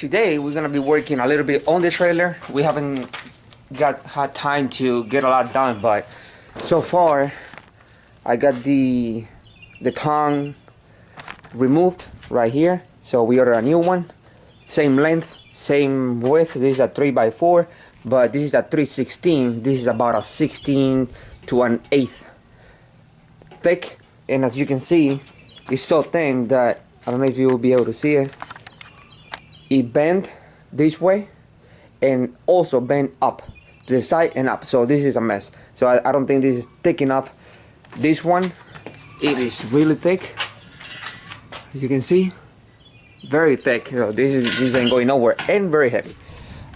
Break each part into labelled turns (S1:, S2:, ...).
S1: today we're gonna be working a little bit on the trailer. We haven't had time to get a lot done, but so far I got the tongue removed right here. So we ordered a new one, same length, same width. This is a 3x4, but this is a 3/16. This is about a 16 to an 1/8 thick, and as you can see, it's so thin that I don't know if you will be able to see it. It bent this way and also bent up to the side and up. So this is a mess. So I don't think this is thick enough. This one, it is really thick. As you can see, very thick. So this ain't going nowhere, and very heavy.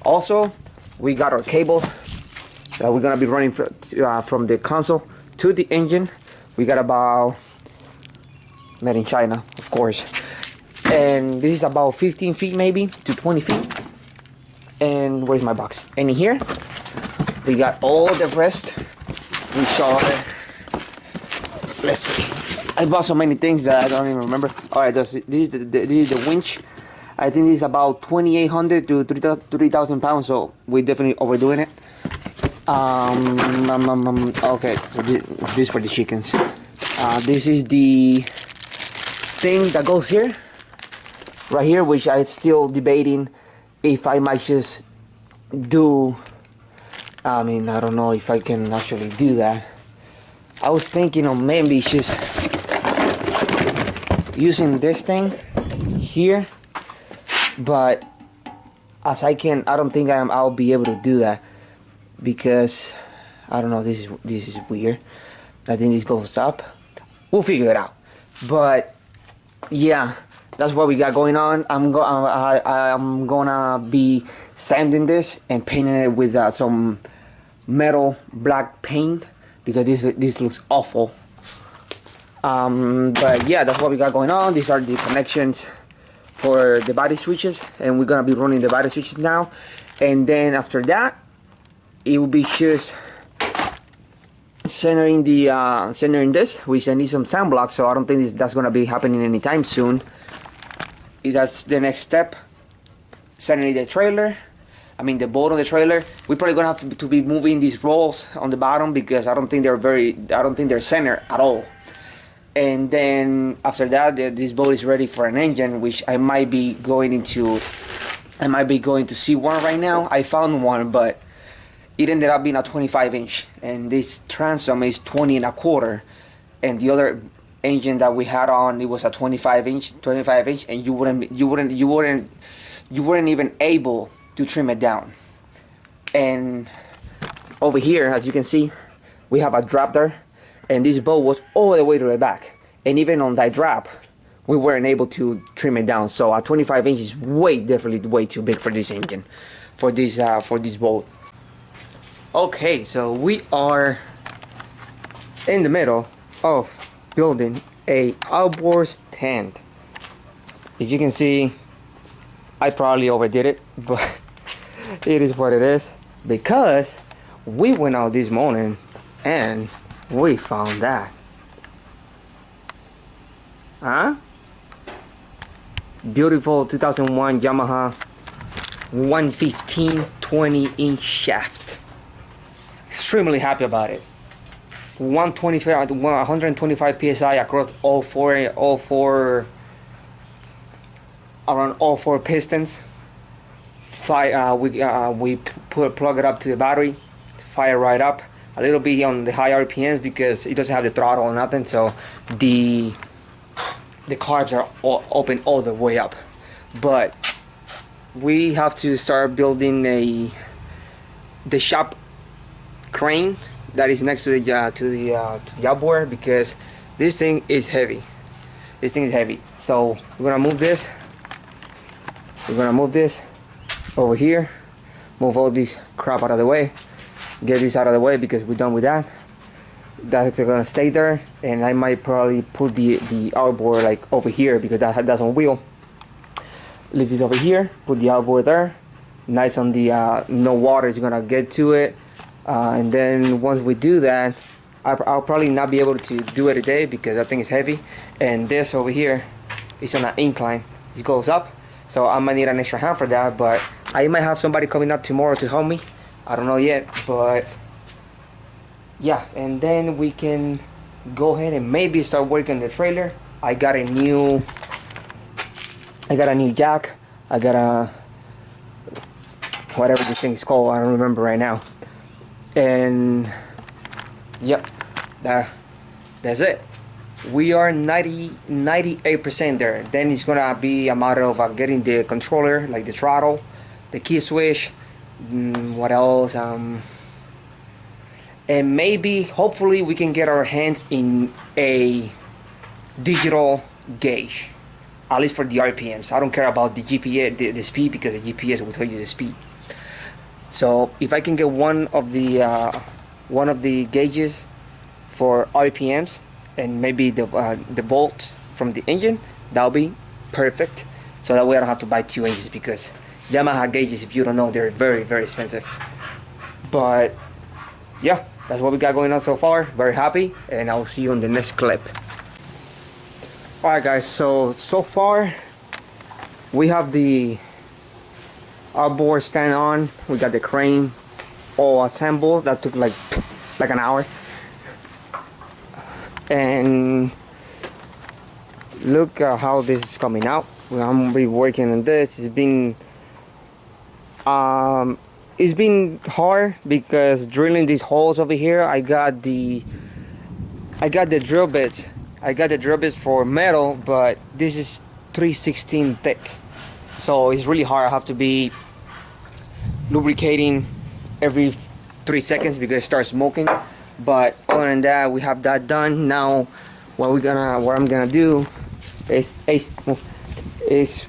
S1: Also, we got our cable that we're gonna be running from the console to the engine. We got about, made in China, of course. And this is about 15 feet maybe to 20 feet. And where's my box? And in here, we got all the rest. We saw it. Let's see. I bought so many things that I don't even remember. Alright, this is the winch. I think this is about 2,800 to 3,000 pounds, so we're definitely overdoing it. Okay, so this for the chickens. This is the thing that goes here, right here, which I'm still debating if I might just do. I mean, I don't know if I can actually do that. I was thinking of maybe just using this thing here, but as I don't think I'll be able to do that because I don't know. This is weird. I think this goes up. We'll figure it out. But yeah, that's what we got going on. I'm gonna be sanding this and painting it with some metal black paint because this looks awful. But yeah, that's what we got going on. These are the connections for the body switches, and we're gonna be running the body switches now. And then after that, it will be just centering this, which I need some sand blocks, so I don't think that's gonna be happening anytime soon. That's the next step. Centering the trailer, the bolt on the trailer. We're probably gonna have to be moving these rolls on the bottom because I don't think they're centered at all. And then after that, this boat is ready for an engine, which I might be going to see one right now. I found one, but it ended up being a 25-inch, and this transom is 20 1/4, and the other engine that we had on, it was a 25-inch, and you weren't even able to trim it down. And over here, as you can see, we have a drop there, and this boat was all the way to the back, and even on that drop, we weren't able to trim it down. So a 25-inch is definitely way too big for this engine, for this boat. Okay, so we are in the middle of building a outboard tent. If you can see, I probably overdid it, but it is what it is, because we went out this morning and we found that. Beautiful 2001 Yamaha 115 20-inch shaft. Extremely happy about it. 125 psi across all four pistons. We plug it up to the battery, fire right up. A little bit on the high RPMs because it doesn't have the throttle or nothing, so the carbs are all open all the way up. But we have to start building the shop crane that is next to the outboard, because this thing is heavy. So we're gonna move this. Over here. Move all this crap out of the way. Get this out of the way because we're done with that. That's gonna stay there, and I might probably put the outboard like over here because that's on wheel. Leave this over here. Put the outboard there. Nice on the no water is gonna get to it. And then once we do that, I'll probably not be able to do it today because that thing is heavy. And this over here is on an incline. It goes up, so I might need an extra hand for that. But I might have somebody coming up tomorrow to help me. I don't know yet, but yeah. And then we can go ahead and maybe start working the trailer. I got a new jack. I got a whatever this thing is called, I don't remember right now. And yep, that's it. We are 98% there. Then it's gonna be a matter of getting the controller, like the throttle, the key switch, what else, and maybe hopefully we can get our hands in a digital gauge, at least for the RPMs. I don't care about the GPS, the speed, because the GPS will tell you the speed. So if I can get one of the gauges for RPMs and maybe the volts from the engine, that'll be perfect. So that way I don't have to buy 2 engines, because Yamaha gauges, if you don't know, they're very, very expensive. But yeah, that's what we got going on so far. Very happy, and I'll see you on the next clip. Alright guys, so far we have the outboard stand on. We got the crane all assembled. That took like an hour. And look at how this is coming out. I'm gonna be working on this. It's been hard because drilling these holes over here. I got the drill bits. I got the drill bits for metal, but this is 3/16 thick, so it's really hard. I have to be lubricating every 3 seconds because it starts smoking. But other than that, we have that done. Now what I'm gonna do is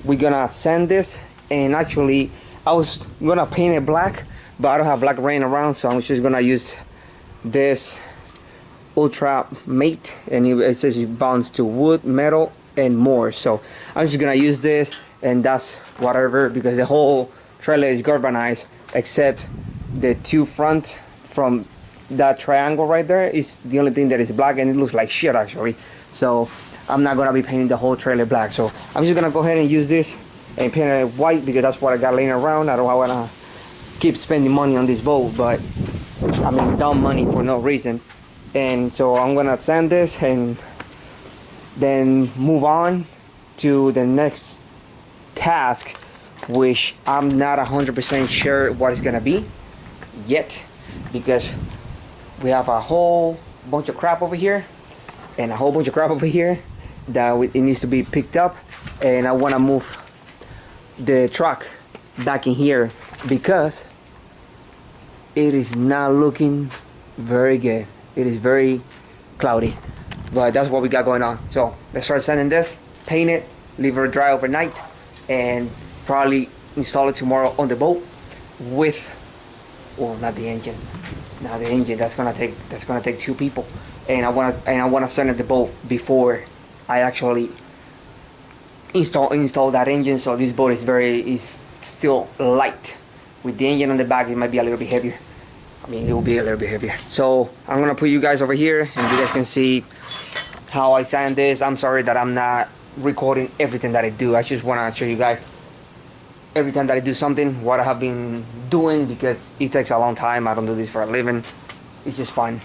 S1: we're gonna sand this. And actually I was gonna paint it black, but I don't have black rain around, so I'm just gonna use this Ultra Mate, and it says it bonds to wood, metal, and more. So I'm just gonna use this, and that's whatever, because the whole trailer is galvanized except the 2 front from that triangle right there is the only thing that is black, and it looks like shit actually. So I'm not gonna be painting the whole trailer black. So I'm just gonna go ahead and use this and paint it white, because that's what I got laying around. I don't wanna keep spending money on this boat, but I mean dumb money for no reason. And so I'm gonna sand this and then move on to the next task, which I'm not 100% sure what it's gonna be yet, because we have a whole bunch of crap over here and a whole bunch of crap over here that it needs to be picked up. And I want to move the truck back in here because it is not looking very good. It is very cloudy, but that's what we got going on. So let's start sanding this, paint it, leave it dry overnight, and probably install it tomorrow on the boat with, well, not the engine. Now the engine, that's gonna take 2 people, and I wanna sand the boat before I actually install that engine. So this boat is still light. With the engine on the back, it might be a little bit heavier. I mean, it will be a little bit heavier. So I'm gonna put you guys over here, and you guys can see how I sand this. I'm sorry that I'm not recording everything that I do. I just wanna show you guys every time that I do something, what I have been doing, because it takes a long time. I don't do this for a living. It's just fun.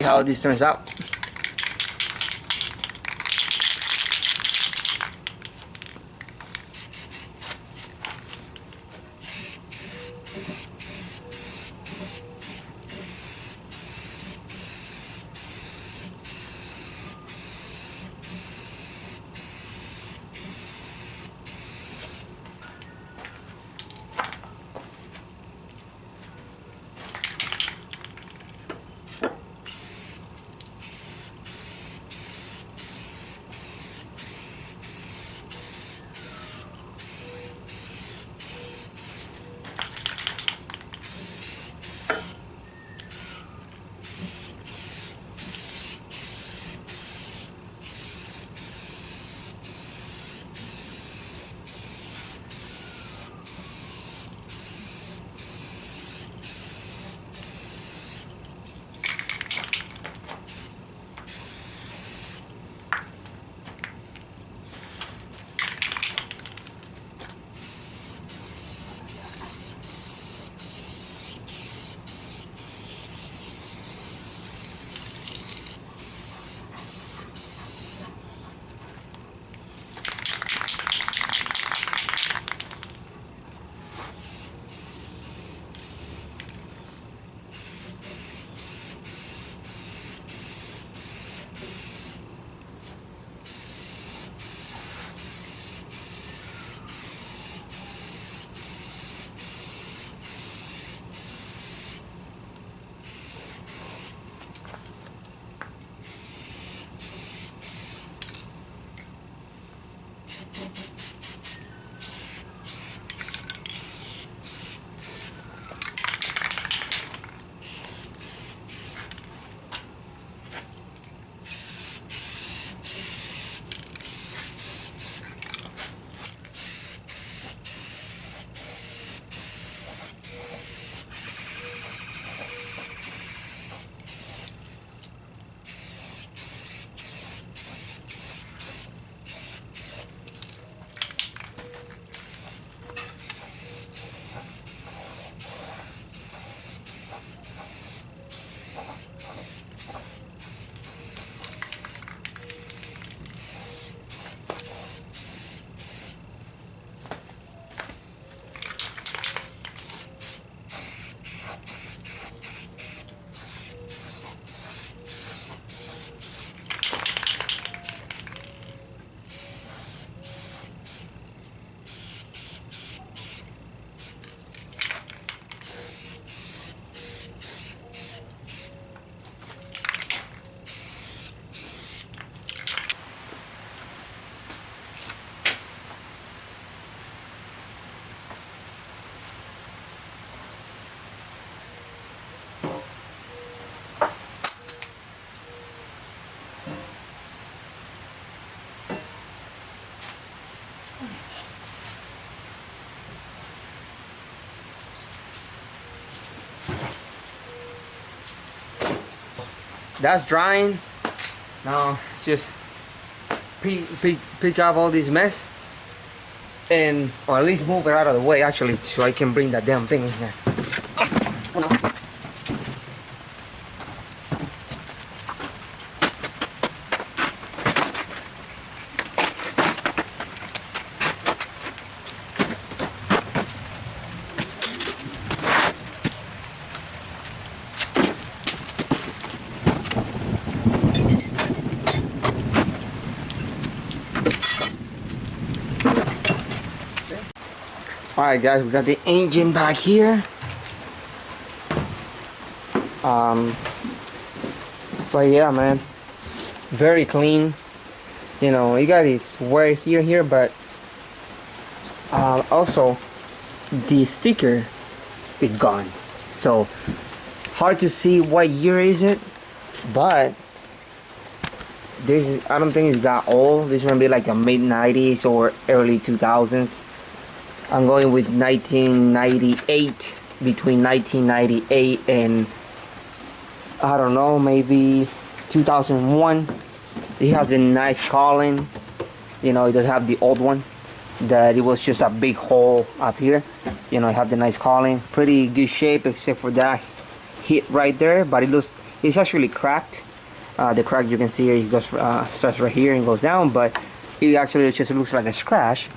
S1: how this turns out. That's drying. Now just pick up all this mess and, or at least move it out of the way actually, so I can bring that damn thing in here. Alright guys, we got the engine back here. But yeah man, very clean. You know, you got this wear here, but also the sticker is gone. So hard to see what year is it, but this is, I don't think it's that old. This might be like a mid-90s or early 2000s. I'm going with 1998, between 1998 and I don't know, maybe 2001. It has a nice cowling. You know, it does have the old one that it was just a big hole up here. You know, it have the nice cowling, pretty good shape except for that hit right there, but it's actually cracked. The crack, you can see it goes starts right here and goes down, but it actually just looks like a scratch.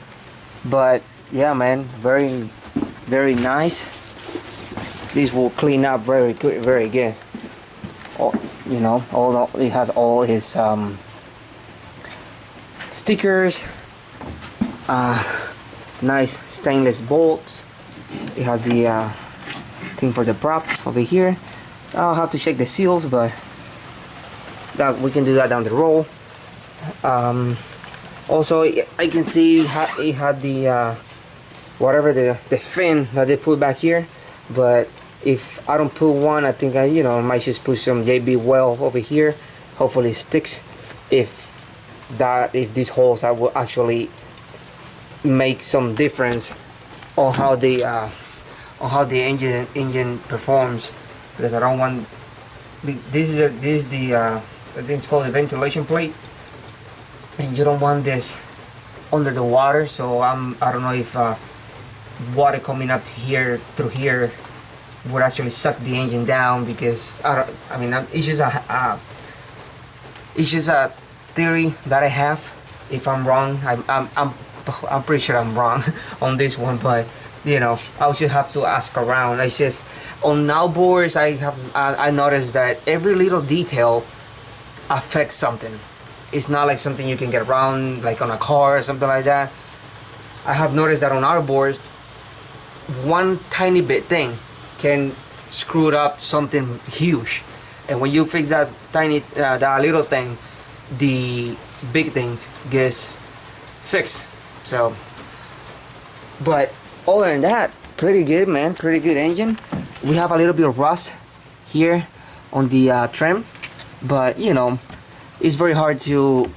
S1: But yeah, man, very, very nice. This will clean up very good, very good. You know, it has all his stickers, nice stainless bolts. It has the thing for the prop over here. I'll have to check the seals, but that we can do that down the road. Also, I can see it had the whatever the fin that they put back here, but if I don't put one, I think I might just put some JB Well over here. Hopefully it sticks. If these holes I will actually make some difference on how the engine performs, because I don't want this is the I think it's called the ventilation plate, and you don't want this under the water. So I don't know if water coming up here through here would actually suck the engine down, because it's just a theory that I have. If I'm wrong, I'm pretty sure I'm wrong on this one, but I'll just have to ask around. It's just on outboards, I noticed that every little detail affects something. It's not like something you can get around like on a car or something like that. I have noticed that on outboards, one tiny bit thing can screw up something huge, and when you fix that that little thing, the big thing gets fixed. So, but other than that, pretty good, man. Pretty good engine. We have a little bit of rust here on the trim, but it's very hard to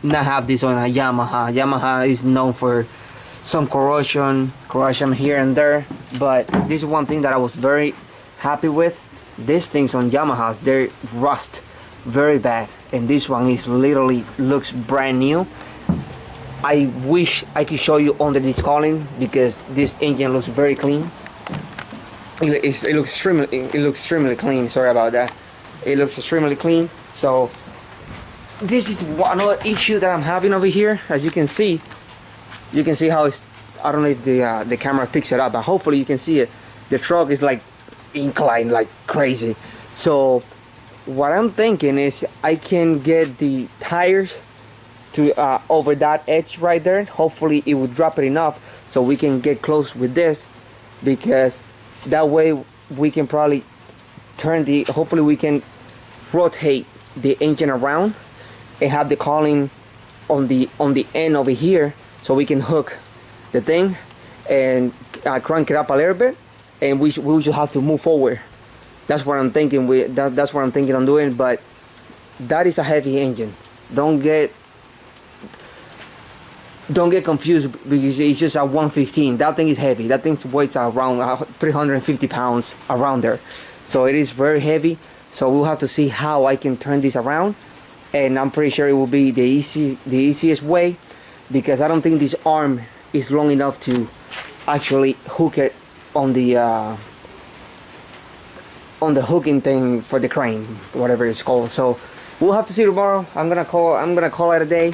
S1: not have this on a Yamaha. Yamaha is known for some corrosion here and there, but this is one thing that I was very happy with. These things on Yamahas, they rust very bad, and this one is literally looks brand new. I wish I could show you under this cooling, because this engine looks very clean. It looks extremely clean. Sorry about that. It looks extremely clean. So this is another issue that I'm having over here. As you can see how it's, I don't know if the camera picks it up, but hopefully you can see it. The truck is like inclined like crazy. So what I'm thinking is I can get the tires to over that edge right there. Hopefully it will drop it enough so we can get close with this, because that way we can probably hopefully we can rotate the engine around and have the cooling on the end over here, so we can hook the thing and crank it up a little bit, and we should have to move forward. That's what I'm thinking. That's what I'm thinking on doing. But that is a heavy engine. Don't get confused, because it's just a 115. That thing is heavy. That thing weighs around 350 pounds, around there. So it is very heavy. So we'll have to see how I can turn this around, and I'm pretty sure it will be the easiest way, because I don't think this arm is long enough to actually hook it on the hooking thing for the crane, whatever it's called. So we'll have to see tomorrow. I'm gonna call it a day.